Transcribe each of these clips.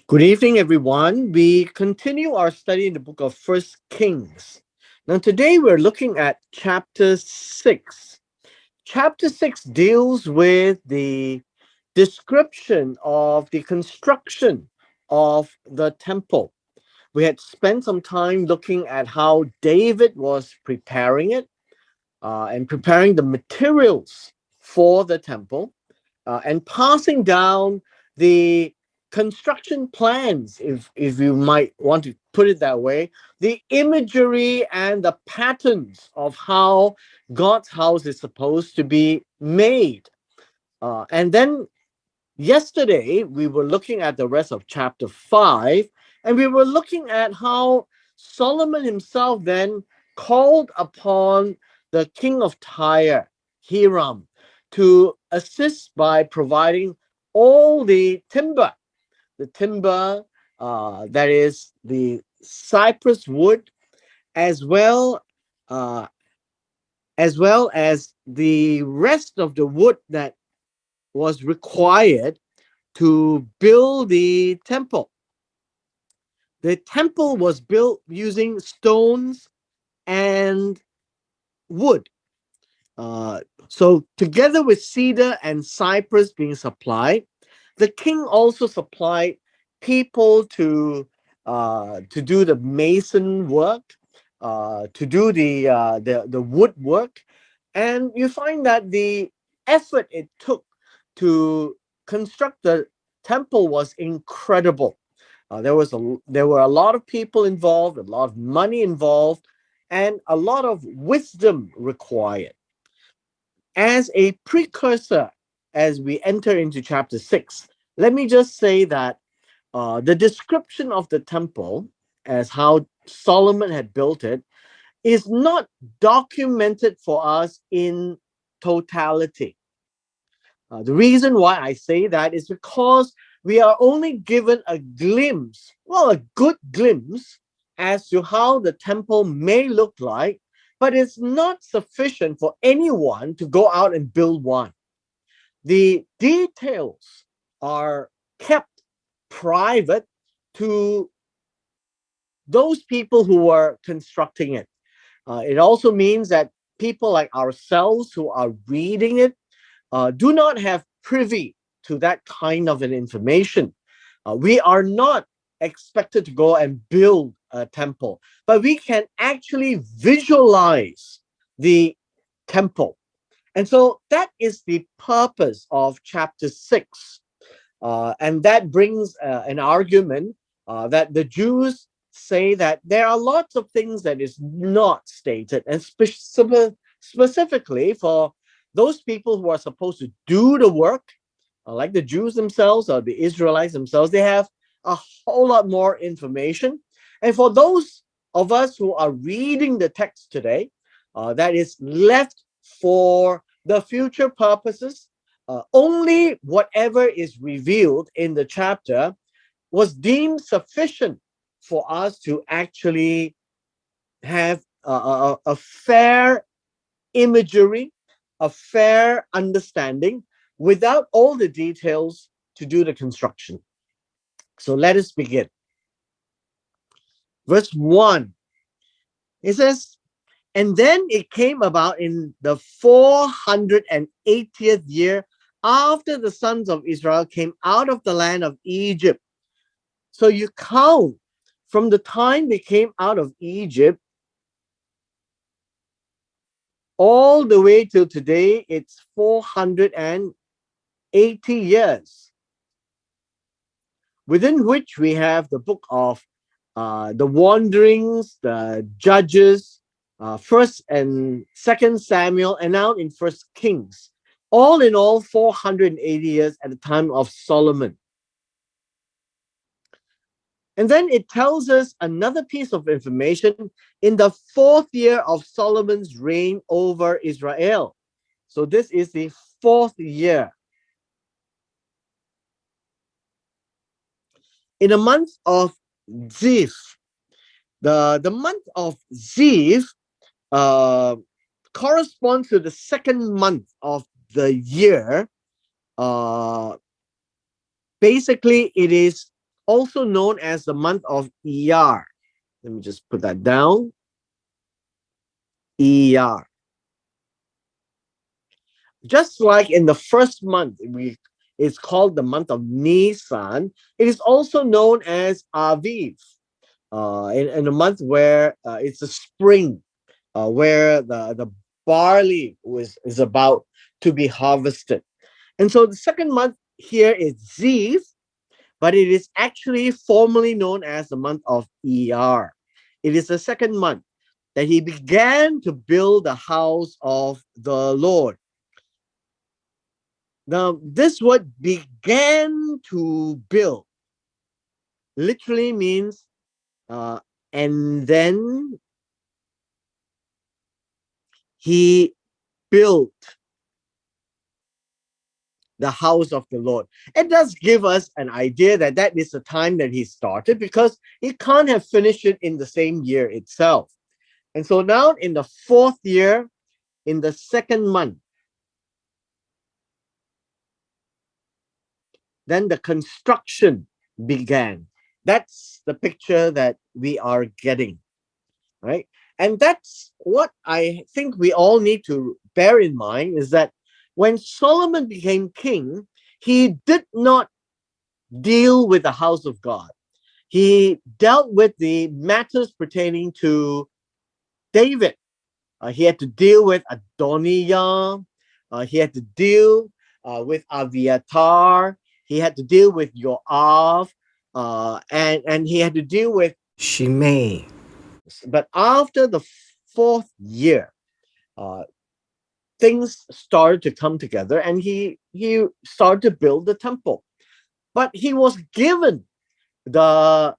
Good evening, everyone. We continue our study in the book of First Kings. Now, today we're looking at chapter 6. Chapter 6 deals with the description of the construction of the temple. We had spent some time looking at how David was preparing it and preparing the materials for the temple and passing down the construction plans, if you might want to put it that way, the imagery and the patterns of how God's house is supposed to be made. And then yesterday, we were looking at the rest of chapter 5, and we were looking at how Solomon himself then called upon the king of Tyre, Hiram, to assist by providing all the timber that is the cypress wood, as well uh, as well as the rest of the wood that was required to build the temple. The temple was built using stones and wood. Uh, so, together with cedar and cypress being supplied, the king also supplied people to do the mason work, to do the woodwork, and you find that the effort it took to construct the temple was incredible. There were a lot of people involved, a lot of money involved, and a lot of wisdom required. As a precursor, as we enter into chapter 6, let me just say that the description of the temple, as how Solomon had built it, is not documented for us in totality. The reason why I say that is because we are only given a glimpse, well, a good glimpse, as to how the temple may look like, but it's not sufficient for anyone to go out and build one. The details are kept private to those people who are constructing it. It also means that people like ourselves who are reading it do not have privy to that kind of an information. We are not expected to go and build a temple, but we can actually visualize the temple. And so that is the purpose of chapter 6. And that brings an argument that the Jews say that there are lots of things that is not stated, and specifically for those people who are supposed to do the work, like the Jews themselves or the Israelites themselves, they have a whole lot more information. And for those of us who are reading the text today, that is left for the future purposes. Only whatever is revealed in the chapter was deemed sufficient for us to actually have a fair imagery, a fair understanding without all the details to do the construction. So let us begin. Verse 1, it says, "And then it came about in the 480th year after the sons of Israel came out of the land of Egypt." So you count from the time they came out of Egypt all the way till today, it's 480 years, within which we have the book of the wanderings, the judges, first and second Samuel, and now in First Kings. All in all, 480 years at the time of Solomon. And then it tells us another piece of information in the fourth year of Solomon's reign over Israel. So this is the fourth year. In the month of Ziv, the month of Ziv uh, corresponds to the second month of the year. Uh, Basically, it is also known as the month of Iyar. Let me just put that down. Iyar. Just like in the first month, it's called the month of Nisan. It is also known as Aviv, in a month where it's a spring, where the barley is about to be harvested. And so the second month here is Ziv, but it is actually formally known as the month of Iyar. It is the second month that he began to build the house of the Lord. Now, this word began to build literally means, uh, and then he built the house of the Lord. It does give us an idea that that is the time that he started, because he can't have finished it in the same year itself. And so now in the fourth year, in the second month, then the construction began. That's the picture that we are getting, right? And that's what I think we all need to bear in mind, is that when Solomon became king, he did not deal with the house of God. He dealt with the matters pertaining to David. He had to deal with Adonijah. He had to deal with Aviatar. He had to deal with Yoav. And he had to deal with Shimei. But after the fourth year, uh, things started to come together, and he started to build the temple. But he was given the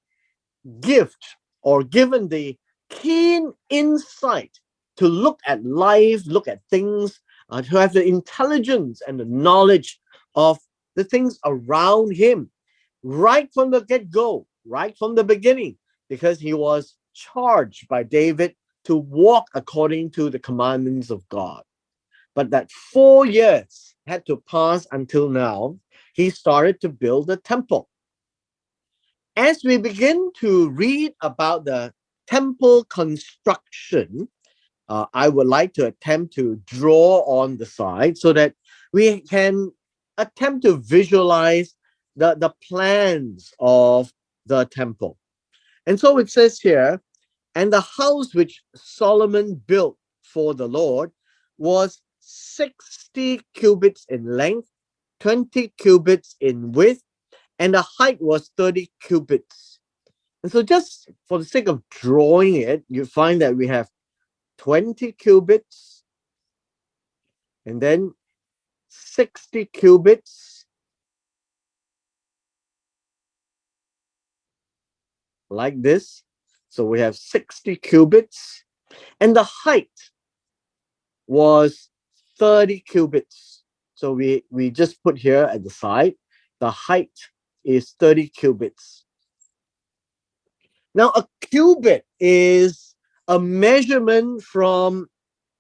gift, or given the keen insight to look at life, look at things, to have the intelligence and the knowledge of the things around him right from the get go, right from the beginning, because he was charged by David to walk according to the commandments of God. But that 4 years had to pass until now, he started to build the temple. As we begin to read about the temple construction, I would like to attempt to draw on the side so that we can attempt to visualize the plans of the temple. And so it says here, and the house which Solomon built for the Lord was 60 cubits in length, 20 cubits in width, and the height was 30 cubits. And so, just for the sake of drawing it, you find that we have 20 cubits and then 60 cubits, like this. So, we have 60 cubits, and the height was 30 cubits. So, we just put here at the side, the height is 30 cubits. Now, a cubit is a measurement from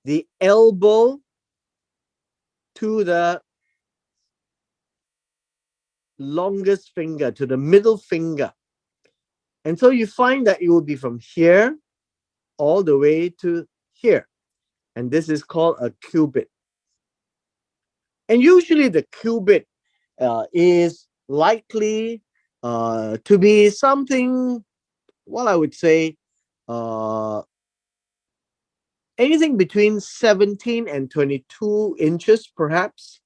the elbow to the longest finger, to the middle finger. And so you find that it will be from here all the way to here. And this is called a cubit. And usually the cubit is likely to be something, well, I would say, uh, anything between 17 and 22 inches, perhaps.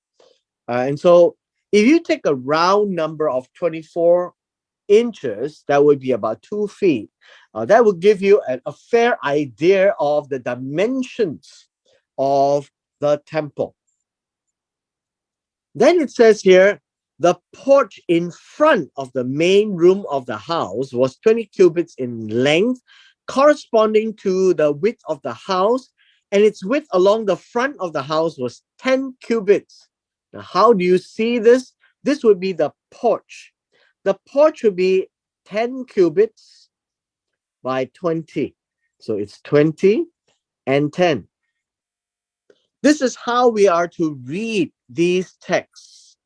And so if you take a round number of 24 inches, that would be about 2 feet. That would give you a fair idea of the dimensions of the temple. Then it says here, the porch in front of the main room of the house was 20 cubits in length, corresponding to the width of the house, and its width along the front of the house was 10 cubits. Now, how do you see this? This would be the porch. The porch would be 10 cubits by 20. So it's 20 and 10. This is how we are to read these texts.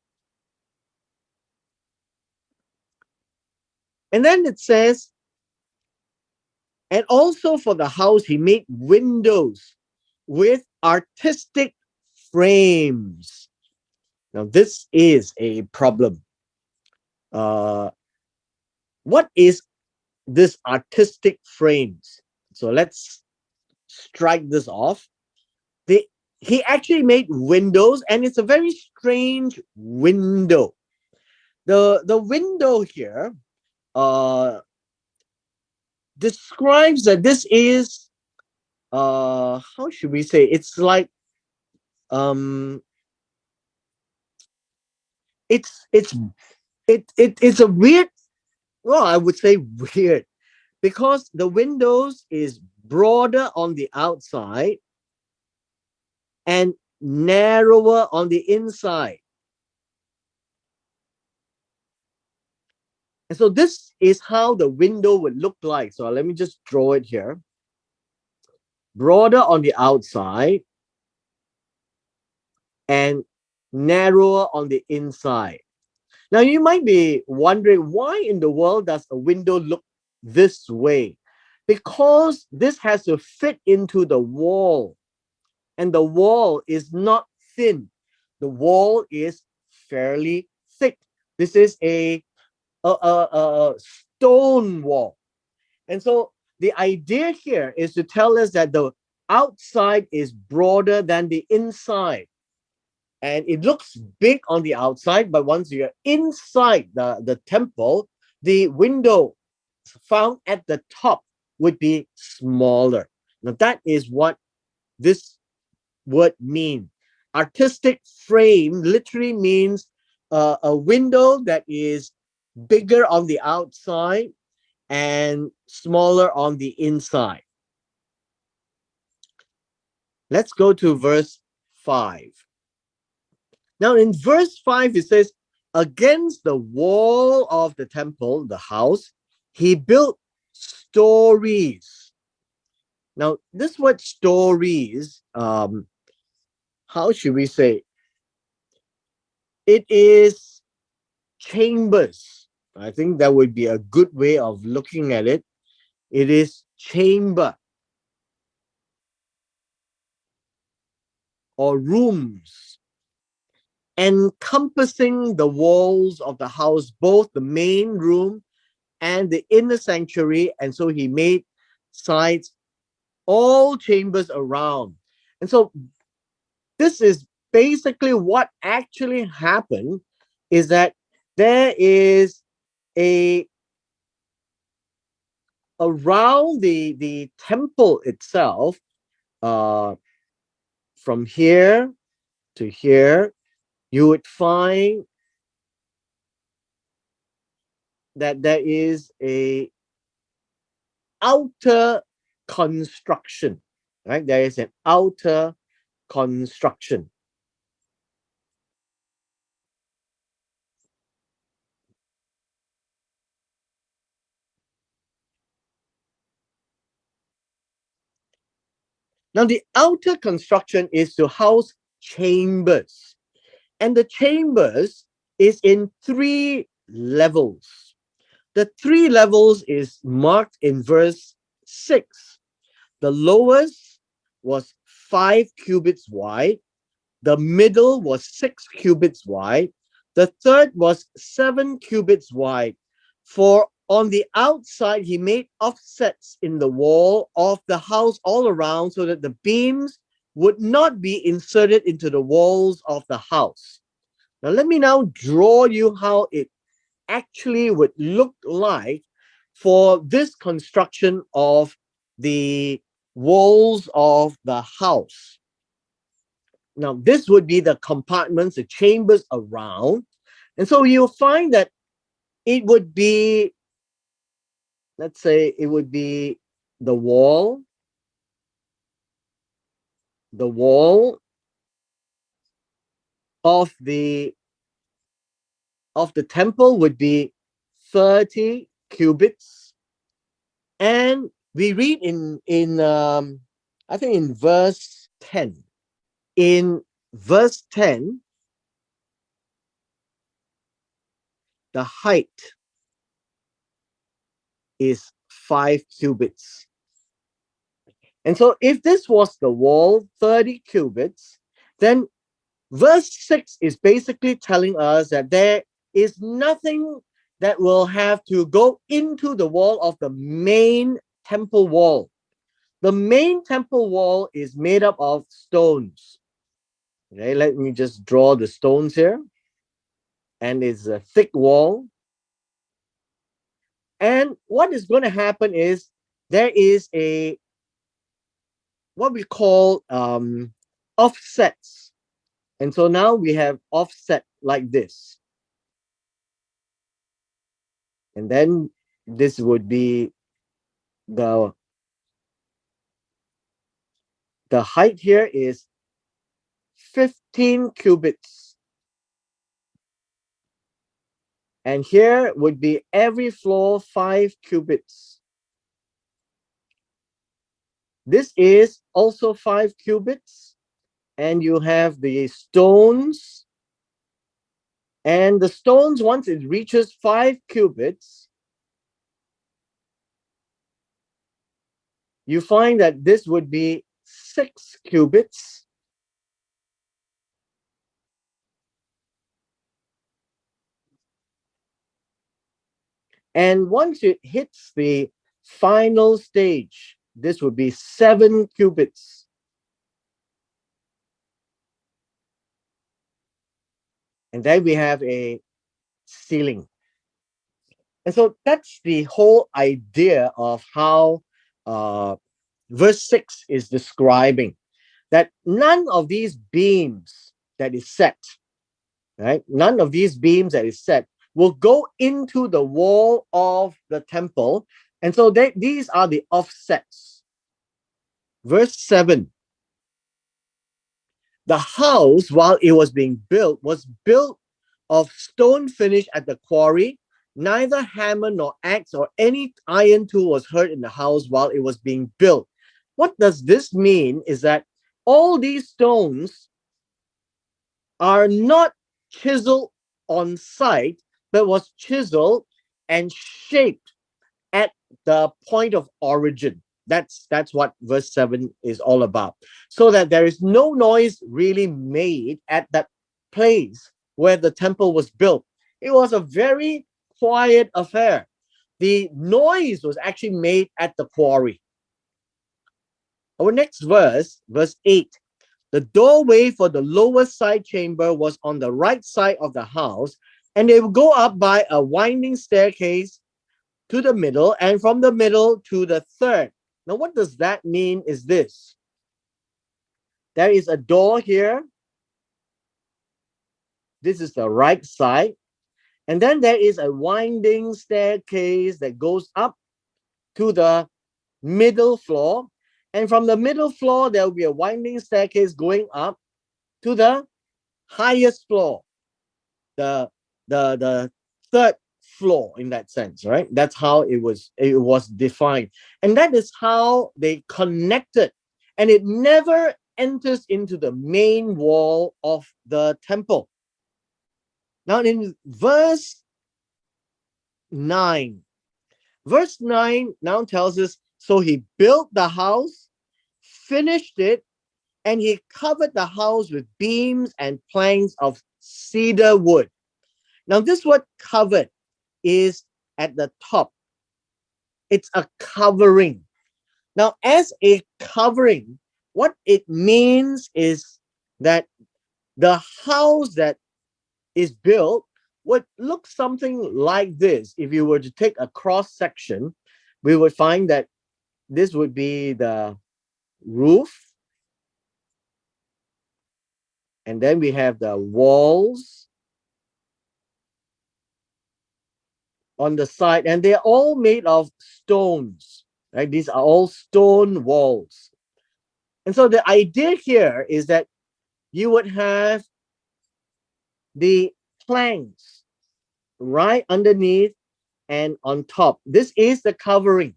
And then it says, and also for the house, he made windows with artistic frames. Now, this is a problem. Uh, what is this artistic frames? So let's strike this off. They, he actually made windows, and it's a very strange window. The window here describes that this is how should we say, it's like um it's it's a weird, well, I would say weird, because the windows is broader on the outside and narrower on the inside. And so this is how the window would look like. So let me just draw it here. Broader on the outside and narrower on the inside. Now you might be wondering, why in the world does a window look this way? Because this has to fit into the wall, and the wall is not thin. The wall is fairly thick. This is a stone wall. And so the idea here is to tell us that the outside is broader than the inside. And it looks big on the outside, but once you're inside the temple, the window found at the top would be smaller. Now, that is what this word means. Artistic frame literally means a window that is bigger on the outside and smaller on the inside. Let's go to verse 5. Now, in verse 5, it says, against the wall of the temple, the house, he built stories. Now, this word stories, how should we say? It is chambers. I think that would be a good way of looking at it. It is chamber or rooms encompassing the walls of the house, both the main room and the inner sanctuary. And so he made sides, all chambers around. And so this is basically what actually happened, is that there is a around the temple itself, uh from here to here, you would find that there is a outer construction, right? There is an outer construction. Now, the outer construction is to house chambers, and the chambers is in 3 levels. The 3 levels is marked in verse 6. The lowest was 5 cubits wide. The middle was 6 cubits wide. The third was 7 cubits wide. For on the outside, he made offsets in the wall of the house all around, so that the beams would not be inserted into the walls of the house. Now, let me now draw you how it actually would look like for this construction of the walls of the house. Now, this would be the compartments, the chambers around. And so you'll find that it would be, let's say, it would be the wall, the wall of the temple would be 30 cubits. And we read in I think in verse 10. In verse 10, the height is 5 cubits. And so if this was the wall, 30 cubits, then verse 6 is basically telling us that there is nothing that will have to go into the wall of the main temple wall. The main temple wall is made up of stones. Okay, let me just draw the stones here. And it's a thick wall. And what is going to happen is there is a what we call offsets. And so now we have offset like this. And then this would be the height here is 15 cubits. And here would be every floor 5 cubits. This is also 5 cubits. And you have the stones. And the stones, once it reaches 5 cubits, you find that this would be 6 cubits. And once it hits the final stage, this would be 7 cubits. And then we have a ceiling. And so that's the whole idea of how verse 6 is describing that none of these beams that is set, right? None of these beams that is set will go into the wall of the temple. And so these are the offsets. Verse 7. The house, while it was being built, was built of stone finished at the quarry. Neither hammer nor axe or any iron tool was heard in the house while it was being built. What does this mean is that all these stones are not chiseled on site, but was chiseled and shaped at the point of origin. That's what verse 7 is all about. So that there is no noise really made at that place where the temple was built. It was a very quiet affair. The noise was actually made at the quarry. Our next verse, verse 8. The doorway for the lower side chamber was on the right side of the house, and they would go up by a winding staircase to the middle, and from the middle to the third. Now, what does that mean is this. There is a door here. This is the right side. And then there is a winding staircase that goes up to the middle floor. And from the middle floor, there will be a winding staircase going up to the highest floor, the third floor in that sense, right? That's how it was defined. And that is how they connected. And it never enters into the main wall of the temple. Now in verse 9 now tells us, so he built the house, finished it, and he covered the house with beams and planks of cedar wood. Now this word covered is at the top. It's a covering. Now, as a covering, what it means is that the house that is built would look something like this. If you were to take a cross section, we would find that this would be the roof. And then we have the walls on the side, and they're all made of stones, right? These are all stone walls. And so the idea here is that you would have the planks right underneath and on top. This is the covering.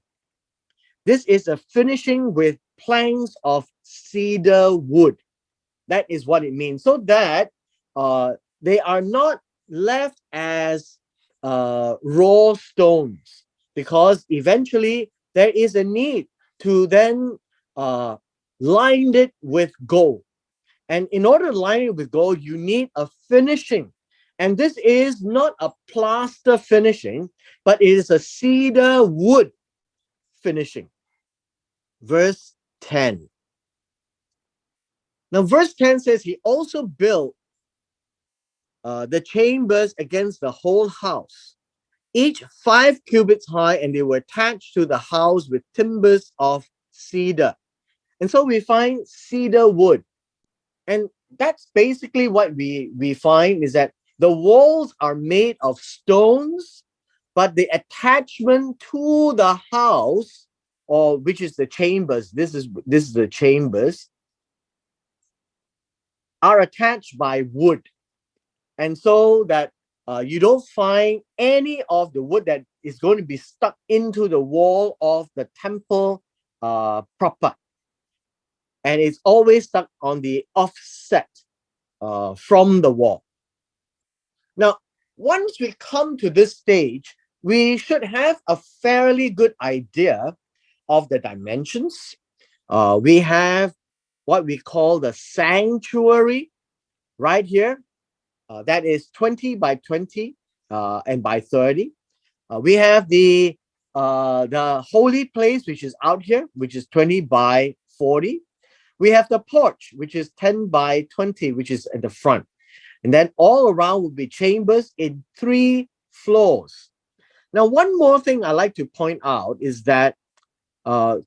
This is a finishing with planks of cedar wood. That is what it means. So that they are not left as raw stones. because eventually there is a need to then line it with gold. And in order to line it with gold, you need a finishing. And this is not a plaster finishing, but it is a cedar wood finishing. Verse 10. Now, verse 10 says, he also built the chambers against the whole house, each 5 cubits high, and they were attached to the house with timbers of cedar. And so we find cedar wood. And that's basically what we find, is that the walls are made of stones, but the attachment to the house, or which is the chambers, this is the chambers, are attached by wood. And so that you don't find any of the wood that is going to be stuck into the wall of the temple proper. And it's always stuck on the offset from the wall. Now, once we come to this stage, we should have a fairly good idea of the dimensions. We have what we call the sanctuary right here. That is 20 by 20 and by 30. We have the holy place, which is out here, which is 20 by 40. We have the porch, which is 10 by 20, which is at the front. And then all around will be chambers in 3 floors. Now, one more thing I like to point out is that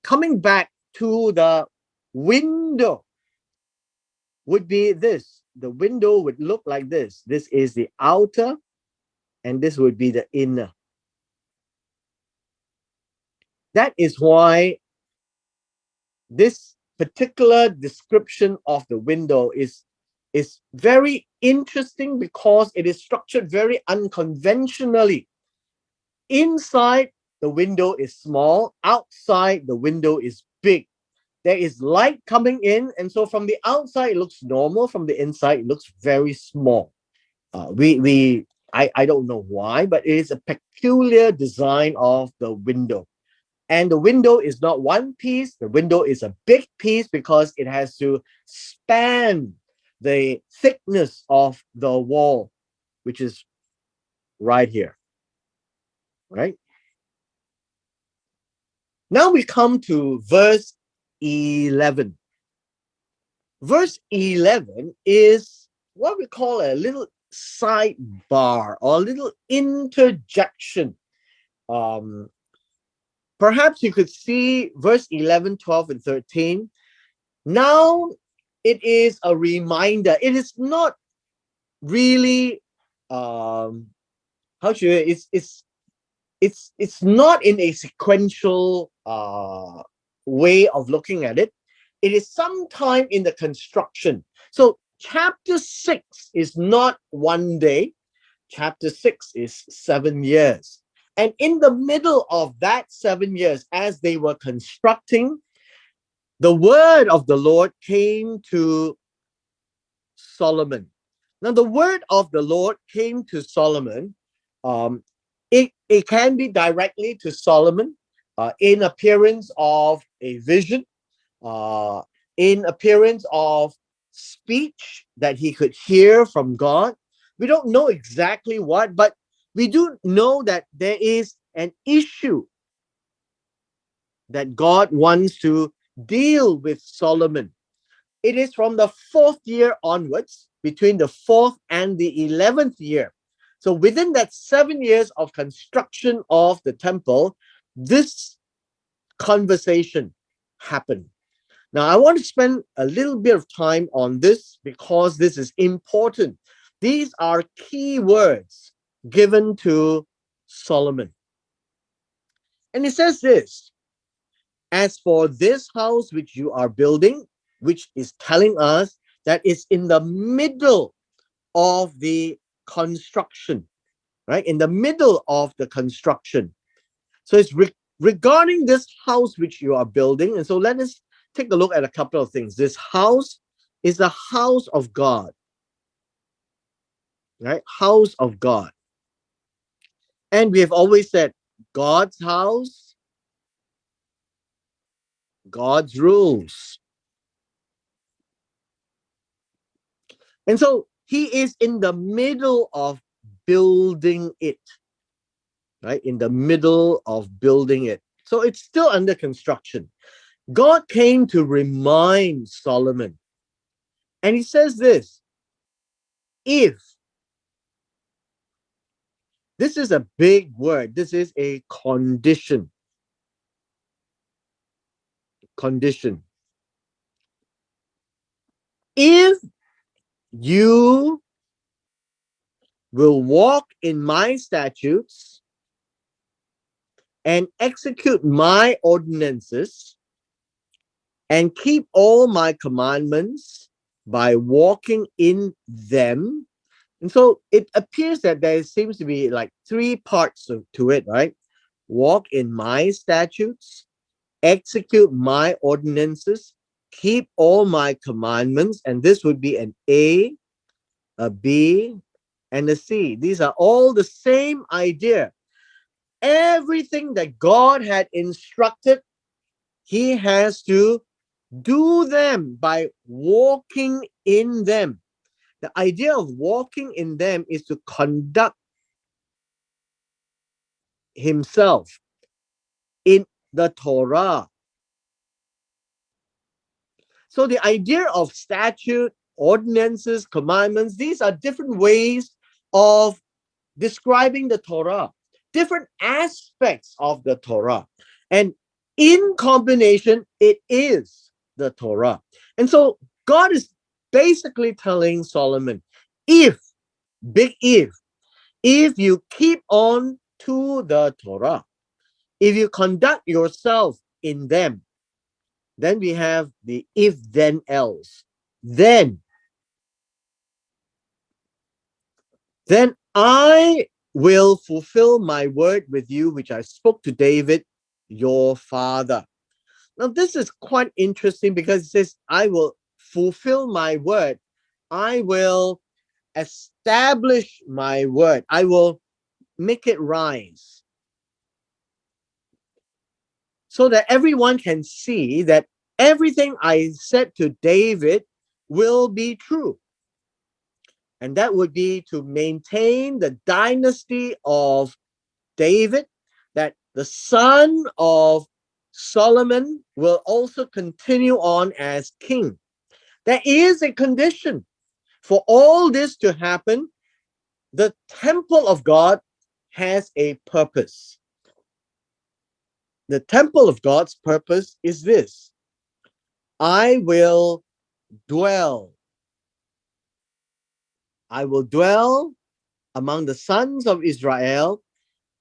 coming back to the window would be this. The window would look like this. This is the outer, and this would be the inner. That is why this particular description of the window is very interesting, because it is structured very unconventionally. Inside, the window is small. Outside, the window is big. There is light coming in, and so from the outside, it looks normal. From the inside, it looks very small. I don't know why, but it is a peculiar design of the window. And the window is not one piece. The window is a big piece because it has to span the thickness of the wall, which is right here. Right? Now we come to verse 11. Verse 11 is what we call a little sidebar or a little interjection. Perhaps you could see verse 11, 12, and 13. Now it is a reminder. It is not really how should I, it's not in a sequential way of looking at it. It is sometime in the construction. So chapter 6 is not one day. Chapter 6 is 7 years. And in the middle of that 7 years, as they were constructing, the word of the Lord came to Solomon. Now, the word of the Lord came to Solomon. It can be directly to Solomon in appearance of a vision, in appearance of speech that he could hear from God. We don't know exactly what, but we do know that there is an issue that God wants to deal with Solomon. It is from the 4th year onwards, between the 4th and the 11th year. So within that 7 years of construction of the temple, this conversation happened. Now, I want to spend a little bit of time on this because this is important. These are key words given to Solomon. And it says this: as for this house which you are building, which is telling us that it's in the middle of the construction, right? In the middle of the construction. So it's regarding this house which you are building. And so let us take a look at a couple of things. This house is the house of God, right? House of God. And we have always said God's house, God's rules. And so he is in the middle of building it, right? In the middle of building it. So it's still under construction. God came to remind Solomon. And he says this, if, this is a big word, this is a condition. Condition. If you will walk in my statutes and execute my ordinances and keep all my commandments by walking in them. And so it appears that there seems to be like three parts to it, right? Walk in my statutes, execute my ordinances, keep all my commandments. And this would be an A, a B, and a C. These are all the same idea. Everything that God had instructed, he has to do them by walking in them. The idea of walking in them is to conduct himself in the Torah. So the idea of statute, ordinances, commandments, these are different ways of describing the Torah, different aspects of the Torah. And in combination, it is the Torah. And so God is basically telling Solomon, if, big if you keep on to the Torah, if you conduct yourself in them, then we have the if then else. Then I will fulfill my word with you, which I spoke to David, your father. Now, this is quite interesting because it says, I will fulfill my word. I will establish my word. I will make it rise so that everyone can see that everything I said to David will be true. And that would be to maintain the dynasty of David, that the son of Solomon will also continue on as king. There is a condition for all this to happen. The temple of God has a purpose. The temple of God's purpose is this: I will dwell. I will dwell among the sons of Israel,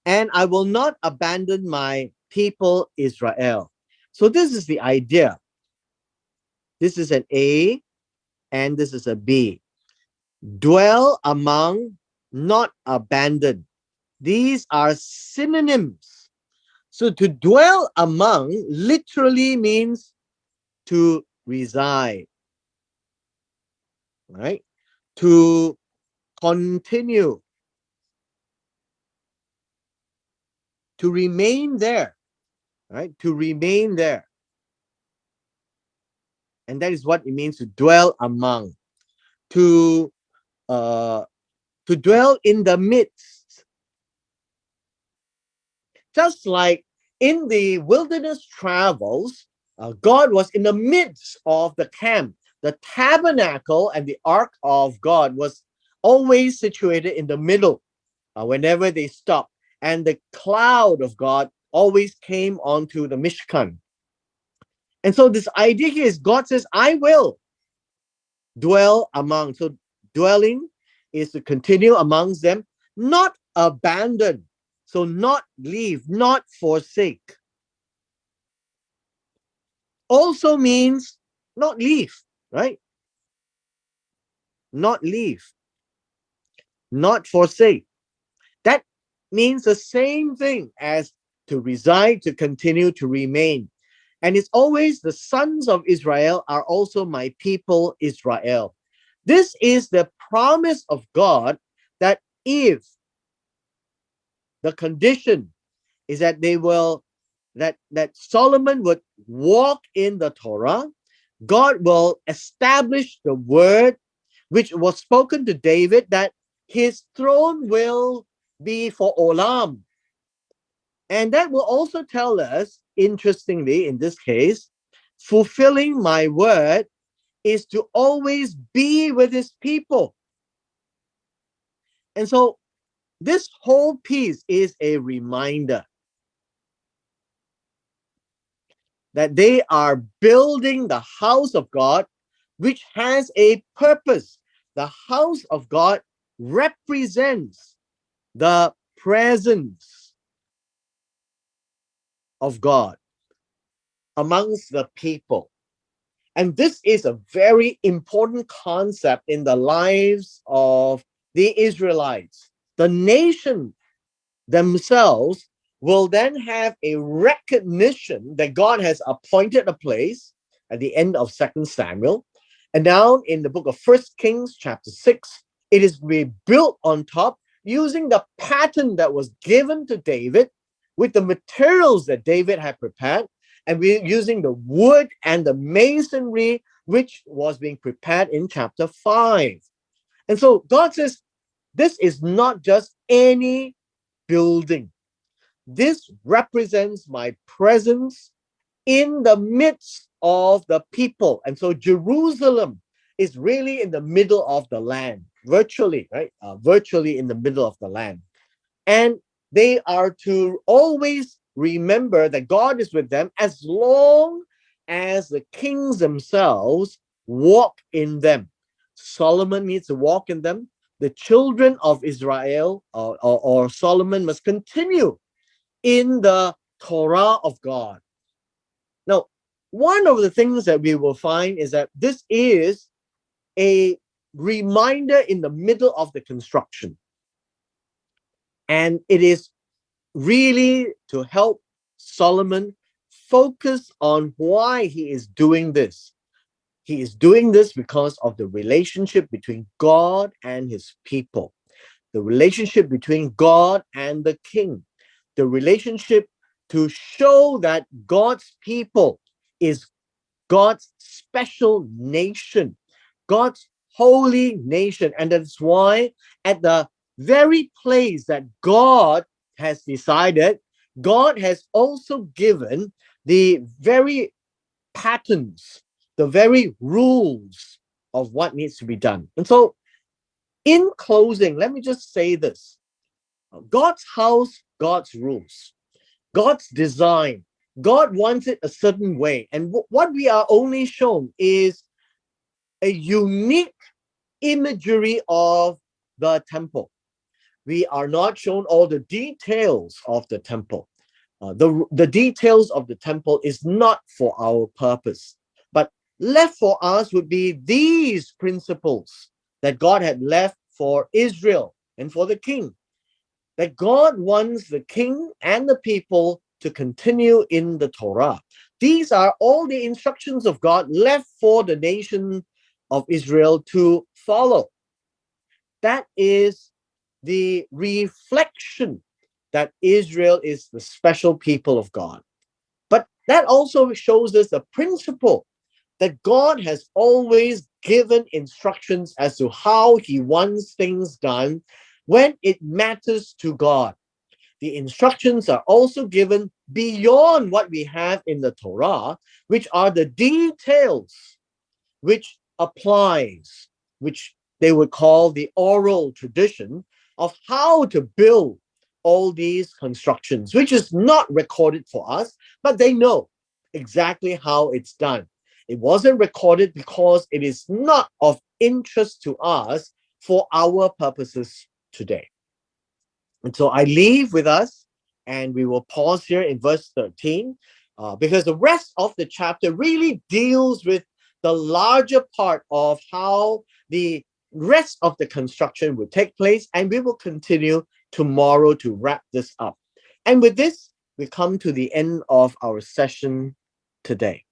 and I will not abandon my people Israel. So this is the idea. This is an A and this is a B. Dwell among, not abandon. These are synonyms. So to dwell among literally means to reside, right? To continue, to remain there, right? To remain there. And that is what it means to dwell among, to dwell in the midst. Just like in the wilderness travels, God was in the midst of the camp. The tabernacle and the ark of God was always situated in the middle whenever they stopped. And the cloud of God always came onto the Mishkan. And so this idea here is God says, I will dwell among. So dwelling is to continue amongst them, not abandon. So not leave, not forsake. Also means not leave, right? Not leave, not forsake. That means the same thing as to reside, to continue, to remain. And it's always the sons of Israel are also my people, Israel. This is the promise of God that if the condition, is that that Solomon would walk in the Torah. God will establish the word which was spoken to David, that his throne will be for Olam. And that will also tell us, interestingly, in this case, fulfilling my word is to always be with his people. And so this whole piece is a reminder that they are building the house of God, which has a purpose. The house of God represents the presence of God amongst the people. And this is a very important concept in the lives of the Israelites. The nation themselves will then have a recognition that God has appointed a place at the end of 2 Samuel. And now in the book of 1 Kings chapter 6, it is rebuilt on top using the pattern that was given to David with the materials that David had prepared. And we're using the wood and the masonry, which was being prepared in chapter 5. And so God says, this is not just any building. This represents my presence in the midst of the people. And so Jerusalem is really in the middle of the land, virtually, right? Virtually in the middle of the land. And they are to always remember that God is with them as long as the kings themselves walk in them. Solomon needs to walk in them. The children of Israel or Solomon must continue in the Torah of God. Now, one of the things that we will find is that this is a reminder in the middle of the construction. And it is really to help Solomon focus on why he is doing this. He is doing this because of the relationship between God and his people, the relationship between God and the king, the relationship to show that God's people is God's special nation, God's holy nation. And that's why at the very place that God has decided, God has also given the very patterns, the very rules of what needs to be done. And so, in closing, let me just say this: God's house, God's rules, God's design, God wants it a certain way. And what we are only shown is a unique imagery of the temple. We are not shown all the details of the temple. The details of the temple is not for our purpose, but left for us would be these principles that God had left for Israel and for the king, that God wants the king and the people to continue in the Torah. These are all the instructions of God left for the nation of Israel to follow. That is the reflection that Israel is the special people of God. But that also shows us the principle that God has always given instructions as to how he wants things done when it matters to God. The instructions are also given beyond what we have in the Torah, which are the details which applies, which they would call the oral tradition of how to build all these constructions, which is not recorded for us, but they know exactly how it's done. It wasn't recorded because it is not of interest to us for our purposes today. And so I leave with us, and we will pause here in verse 13, because the rest of the chapter really deals with the larger part of how the rest of the construction will take place, and we will continue tomorrow to wrap this up. And with this, we come to the end of our session today.